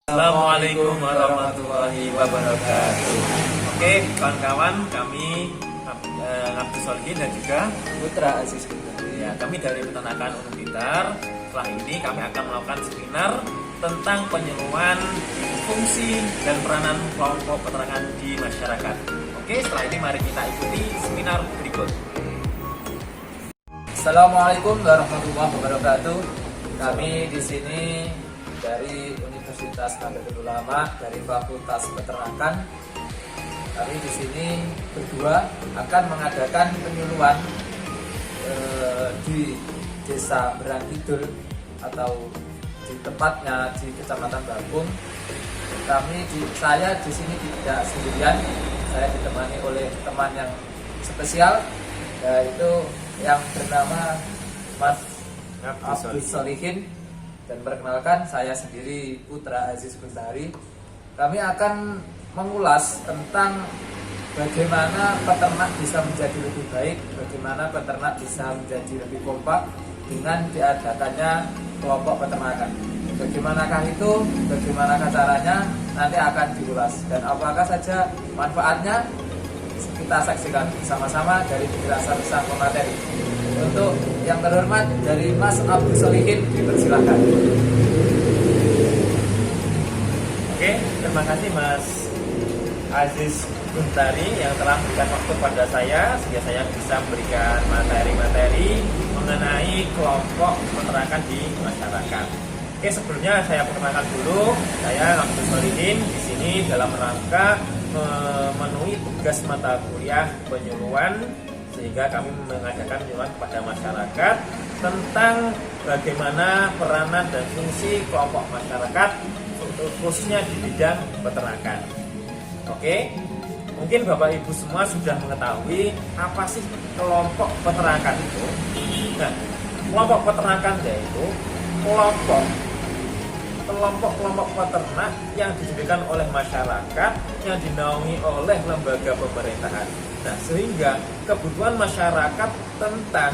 Assalamualaikum warahmatullahi wabarakatuh. Oke, kawan-kawan, kami Abdul Solihin dan juga Putra Aziz Guntur. ya, kami dari Peternakan Unung Blitar. Setelah ini kami akan melakukan seminar tentang penyuluhan fungsi dan peranan kelompok peternakan di masyarakat. Oke, setelah ini mari kita ikuti seminar berikut. Assalamualaikum warahmatullahi wabarakatuh. Kami di sini dari Universitas Nahdlatul Ulama dari Fakultas Peternakan. Kami di sini berdua akan mengadakan penyuluhan di Desa Berang Kidul atau di tempatnya di Kecamatan Bambung. Saya di sini tidak sendirian. Saya ditemani oleh teman yang spesial, yaitu yang bernama Mas Abdul Solihin. Dan perkenalkan, saya sendiri Putra Aziz Guntari. Kami akan mengulas tentang bagaimana peternak bisa menjadi lebih baik, bagaimana peternak bisa menjadi lebih kompak dengan diadakannya kelompok peternakan. Bagaimanakah itu, bagaimanakah caranya, nanti akan diulas. Dan apakah saja manfaatnya, kita saksikan bersama-sama dari penjelasan sang pemateri. Untuk yang terhormat dari Mas Abdul Solihin, dipersilakan. Oke, terima kasih Mas Aziz Guntari yang telah memberikan waktu pada saya sehingga saya bisa memberikan materi-materi mengenai kelompok peternakan di masyarakat. Oke, sebelumnya saya perkenalkan dulu, saya Abdul Solihin di sini dalam rangka memenuhi tugas mata kuliah penyuluhan, sehingga kami mengadakan penyuluhan kepada masyarakat tentang bagaimana peranan dan fungsi kelompok masyarakat khususnya di bidang peternakan. Oke, mungkin Bapak Ibu semua sudah mengetahui apa sih kelompok peternakan itu. Nah, kelompok peternakan yaitu kelompok peternak yang didirikan oleh masyarakat yang dinaungi oleh lembaga pemerintahan. Nah, sehingga kebutuhan masyarakat tentang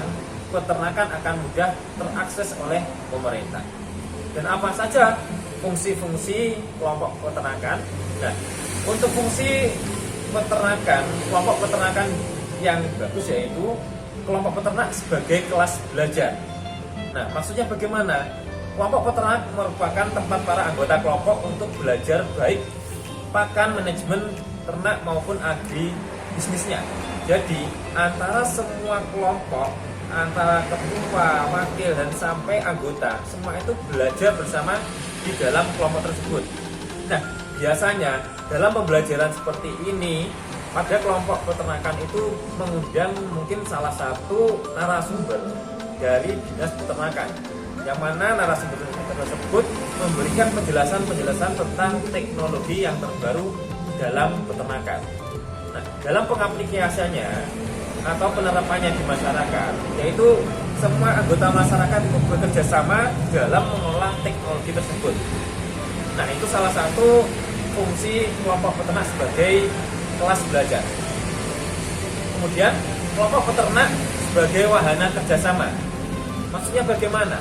peternakan akan mudah terakses oleh pemerintah. Dan apa saja fungsi-fungsi kelompok peternakan? Nah, untuk fungsi peternakan, kelompok peternakan yang bagus yaitu kelompok peternak sebagai kelas belajar. Nah, maksudnya bagaimana? Kelompok peternak merupakan tempat para anggota kelompok untuk belajar baik pakan, manajemen ternak maupun agri bisnisnya. Jadi antara semua kelompok, antara ketua, wakil dan sampai anggota, semua itu belajar bersama di dalam kelompok tersebut. Nah, biasanya dalam pembelajaran seperti ini pada kelompok peternakan itu mengundang mungkin salah satu narasumber dari dinas peternakan, yang mana narasumber tersebut memberikan penjelasan tentang teknologi yang terbaru dalam peternakan. Nah, dalam pengaplikasiannya atau penerapannya di masyarakat, yaitu semua anggota masyarakat itu bekerja sama dalam mengelola teknologi tersebut. Nah, itu salah satu fungsi kelompok peternak sebagai kelas belajar. Kemudian, kelompok peternak sebagai wahana kerjasama. Maksudnya bagaimana?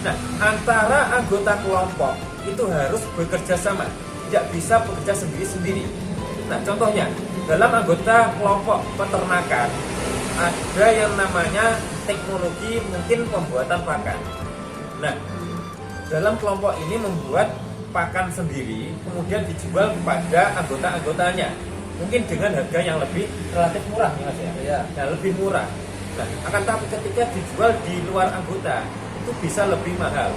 Nah, antara anggota kelompok itu harus bekerja sama, tidak bisa bekerja sendiri-sendiri. Nah, contohnya, dalam anggota kelompok peternakan ada yang namanya teknologi mungkin pembuatan pakan. Nah, dalam kelompok ini membuat pakan sendiri, kemudian dijual kepada anggota-anggotanya, mungkin dengan harga yang lebih relatif murah, ya Mas ya? Ya. Nah, lebih murah. Nah, akan tapi ketika dijual di luar anggota itu bisa lebih mahal.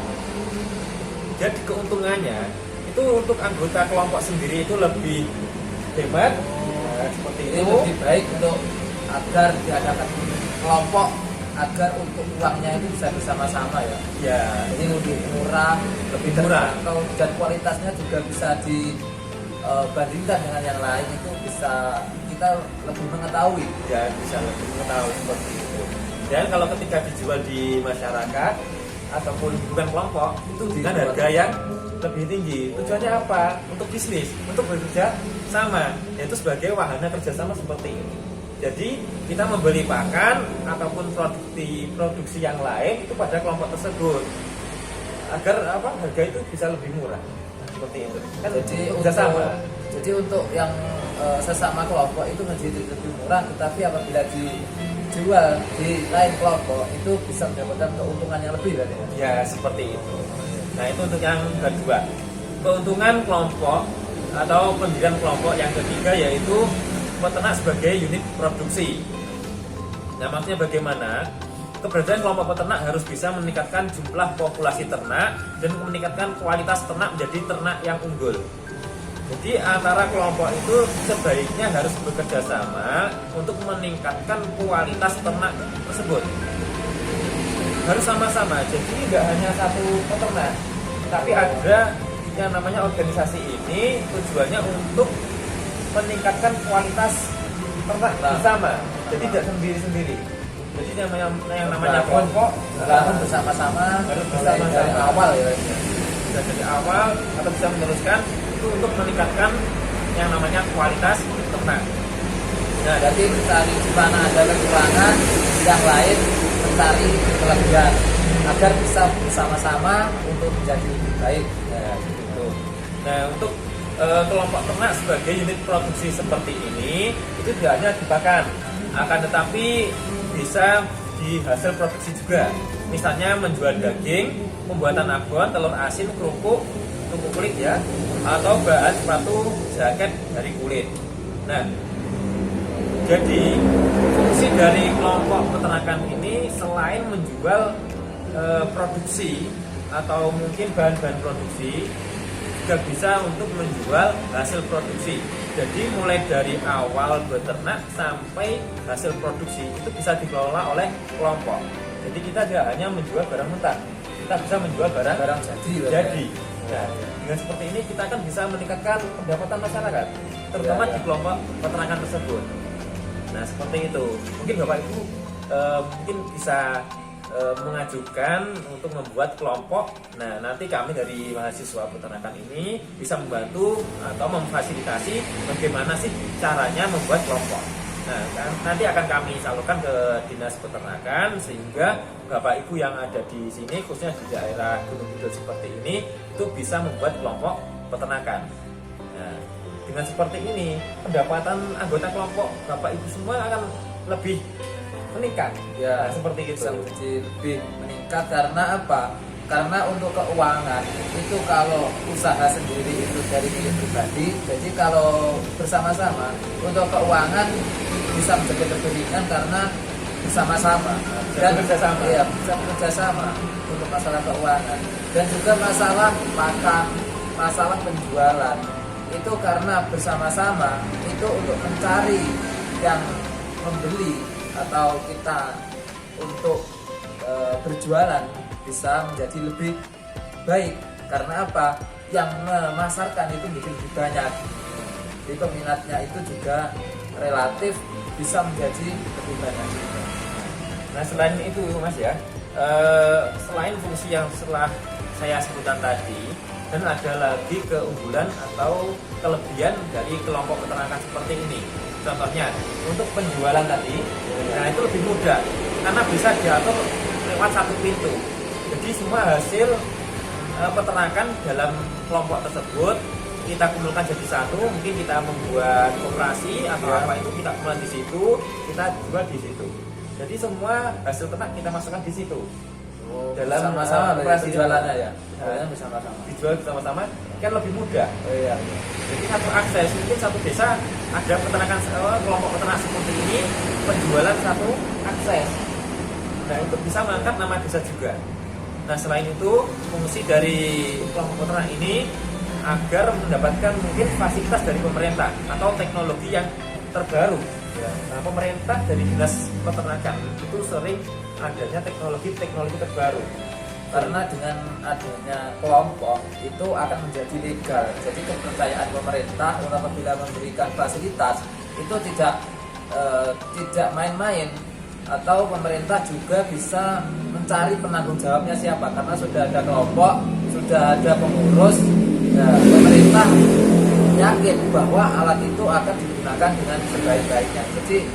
Jadi keuntungannya itu untuk anggota kelompok sendiri itu lebih hebat. Nah, seperti Ini itu. lebih baik untuk agar diadakan kelompok, agar untuk uangnya itu bisa bersama-sama ya. Ya, Jadi lebih murah, lebih murah. terjangkau, dan kualitasnya juga bisa dibandingkan dengan yang lain, itu bisa kita lebih mengetahui. ya bisa lebih mengetahui seperti itu. Dan kalau ketika dijual di masyarakat ataupun bukan kelompok itu dengan harga yang lebih tinggi. Tujuannya apa? Untuk bisnis, untuk bekerja sama, yaitu sebagai wahana kerjasama seperti ini. Jadi kita membeli pakan ataupun produksi yang lain itu pada kelompok tersebut agar harga itu bisa lebih murah. seperti itu. Kan Jadi kerjasama. Jadi untuk yang sesama kelompok itu menjadi lebih murah, tetapi apabila dijual di lain kelompok itu bisa mendapatkan keuntungan yang lebih dari Ya seperti itu. Nah itu untuk yang kedua. Keuntungan kelompok atau pendirian kelompok yang ketiga yaitu peternak sebagai unit produksi. Nah maksudnya bagaimana? Keberadaan kelompok peternak harus bisa meningkatkan jumlah populasi ternak dan meningkatkan kualitas ternak menjadi ternak yang unggul. Jadi antara kelompok itu sebaiknya harus bekerja sama untuk meningkatkan kualitas ternak tersebut. Harus sama-sama. Jadi nggak hanya satu peternak, tapi ada yang namanya organisasi ini tujuannya untuk meningkatkan kualitas ternak bersama. Jadi tidak sendiri-sendiri. Jadi yang namanya kelompok bangun bersama-sama harus mulai dari bersama-sama. awal ya. Bisa dari awal atau bisa meneruskan itu untuk meningkatkan yang namanya kualitas ternak. Nah, jadi mencari di mana ada kekurangan, yang lain mencari kelebihan agar bisa bersama-sama untuk menjadi lebih baik. Nah, gitu. Nah, untuk kelompok ternak sebagai unit produksi seperti ini itu tidak hanya dipakan, akan tetapi bisa di hasil produksi juga. Misalnya menjual daging, pembuatan abon, telur asin, kerupuk kulit ya, atau bahan sepatu, jaket dari kulit. Nah, jadi fungsi dari kelompok peternakan ini selain menjual produksi atau mungkin bahan-bahan produksi, juga bisa untuk menjual hasil produksi. Jadi mulai dari awal beternak sampai hasil produksi itu bisa dikelola oleh kelompok. Jadi kita tidak hanya menjual barang mentah, kita bisa menjual barang jadi. Nah, dengan seperti ini kita akan bisa meningkatkan pendapatan masyarakat, terutama di kelompok peternakan tersebut. Nah, seperti itu. Mungkin Bapak Ibu mungkin bisa mengajukan untuk membuat kelompok. Nah, nanti kami dari mahasiswa peternakan ini bisa membantu atau memfasilitasi bagaimana sih caranya membuat kelompok. Nah, nanti akan kami salurkan ke Dinas Peternakan sehingga Bapak Ibu yang ada di sini khususnya di daerah Gunung Kidul seperti ini itu bisa membuat kelompok peternakan. Nah, dengan seperti ini pendapatan anggota kelompok Bapak Ibu semua akan lebih meningkat. Ya, nah, seperti itu. Bisa menjadi lebih meningkat karena apa? Karena untuk keuangan itu kalau usaha sendiri itu dari diri pribadi, jadi kalau bersama-sama untuk keuangan bisa menjadi lebih ringan karena bersama-sama dan bekerjasama. Iya, bisa bekerjasama untuk masalah keuangan dan juga masalah makan, masalah penjualan itu karena bersama-sama itu untuk mencari yang membeli atau kita untuk berjualan bisa menjadi lebih baik karena apa? Yang memasarkan itu menjadi lebih banyak. Jadi peminatnya itu juga relatif bisa menjadi lebih banyak. Nah, selain itu Mas ya, selain fungsi yang setelah saya sebutkan tadi, dan ada lagi keunggulan atau kelebihan dari kelompok peternakan seperti ini. Contohnya untuk penjualan tadi, nah itu lebih mudah karena bisa diatur lewat satu pintu. Jadi semua hasil peternakan dalam kelompok tersebut kita kumpulkan jadi satu. Mungkin kita membuat koperasi atau apa itu kita kumpulkan di situ, kita jual di situ. Jadi semua hasil ternak kita masukkan di situ. Dalam sama-sama penjualannya ya. Bersama-sama. Dijual bersama-sama kan lebih mudah. Oh iya. Jadi satu akses, mungkin satu desa ada peternakan kelompok peternak seperti ini, penjualan satu akses. Nah itu bisa mengangkat nama desa juga. Nah selain itu fungsi dari kelompok peternak ini agar mendapatkan mungkin fasilitas dari pemerintah atau teknologi yang terbaru. Nah pemerintah dari dinas peternakan itu sering adanya teknologi terbaru. Karena dengan adanya kelompok itu akan menjadi legal. Jadi kepercayaan pemerintah apabila memberikan fasilitas itu tidak main-main, atau pemerintah juga bisa mencari penanggung jawabnya siapa karena sudah ada kelompok, sudah ada pengurus. Nah, pemerintah yakin bahwa alat itu akan digunakan dengan sebaik-baiknya. Jadi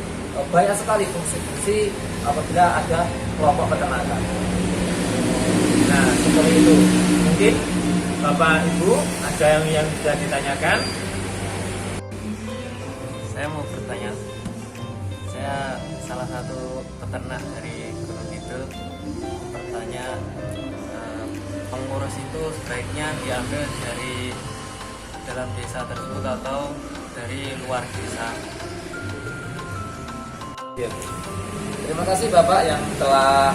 banyak sekali fungsi-fungsi apabila ada kelompok peternakan. Nah seperti itu mungkin Bapak Ibu, ada yang bisa ditanyakan? Saya mau bertanya, saya salah satu peternak dari Gunung Kidul. Bertanya, pengurus itu sebaiknya diambil dari dalam desa tersebut atau dari luar desa? Ya. Terima kasih Bapak yang telah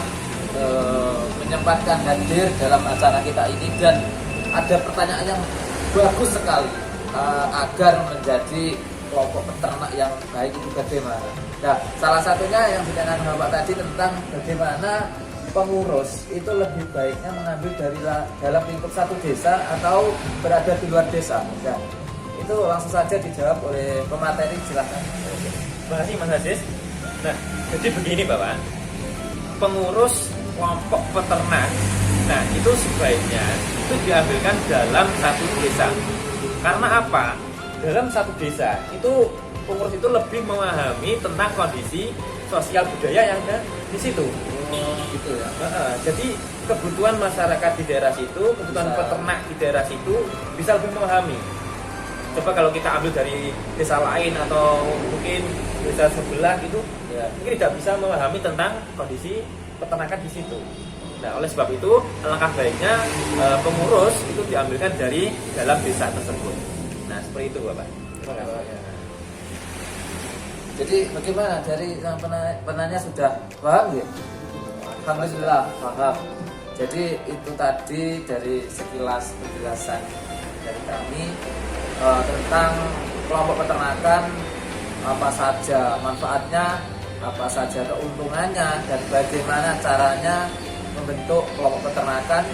menyempatkan hadir dalam acara kita ini, dan ada pertanyaan yang bagus sekali agar menjadi kelompok peternak yang baik itu bagaimana. Nah, salah satunya yang ditanyakan Bapak tadi tentang bagaimana pengurus itu lebih baiknya mengambil dari dalam lingkup satu desa atau berada di luar desa. Nah, itu langsung saja dijawab oleh pemateri, silakan. Terima kasih Mas Aziz. Nah, jadi begini Bapak, pengurus kelompok peternak, nah itu sebaiknya itu diambilkan dalam satu desa. Karena apa? Dalam satu desa itu pengurus itu lebih memahami tentang kondisi sosial budaya yang ada di situ. Gitu ya. Jadi kebutuhan masyarakat di daerah situ, kebutuhan peternak di daerah situ bisa lebih memahami. Coba kalau kita ambil dari desa lain atau mungkin desa sebelah gitu, ya, mungkin tidak bisa memahami tentang kondisi peternakan di situ. Nah, oleh sebab itu alangkah baiknya pengurus itu diambilkan dari dalam desa tersebut. Nah, seperti itu Bapak. Terima kasih. Jadi bagaimana dari yang penanya sudah paham ya? Alhamdulillah paham. Jadi itu tadi dari sekilas penjelasan dari kami tentang kelompok peternakan, apa saja manfaatnya, apa saja keuntungannya, dan bagaimana caranya membentuk kelompok peternakan.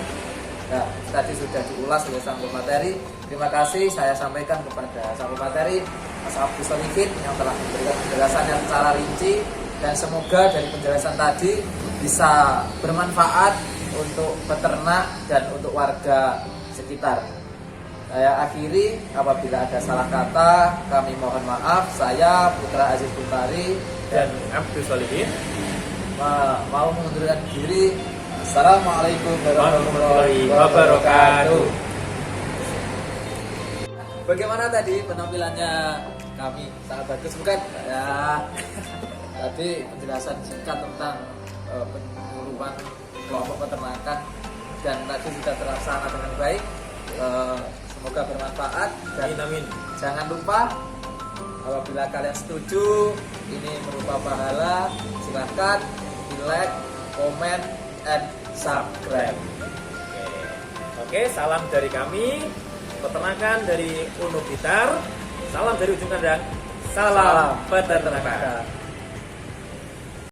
Nah, tadi sudah diulas oleh sang pemateri. Terima kasih saya sampaikan kepada sang pemateri Mas Abdul Solihin yang telah memberikan penjelasannya secara rinci, dan semoga dari penjelasan tadi bisa bermanfaat untuk peternak dan untuk warga sekitar. Saya akhiri, apabila ada salah kata kami mohon maaf. Saya Putra Aziz Bukhari Dan Abdul Solihin mau mengundurkan diri. Assalamualaikum warahmatullahi wabarakatuh. Bagaimana tadi penampilannya kami? Sangat bagus bukan? Ya. Tadi penjelasan singkat tentang penyuluhan kelompok peternakan, dan tadi sudah terlaksana dengan baik. Semoga bermanfaat, dan Amin. jangan lupa apabila kalian setuju ini berupa pahala, silahkan di like, komen, and subscribe. Oke, salam dari kami peternakan dari Uno Blitar. Salam dari ujung kandang. Salam peternakan.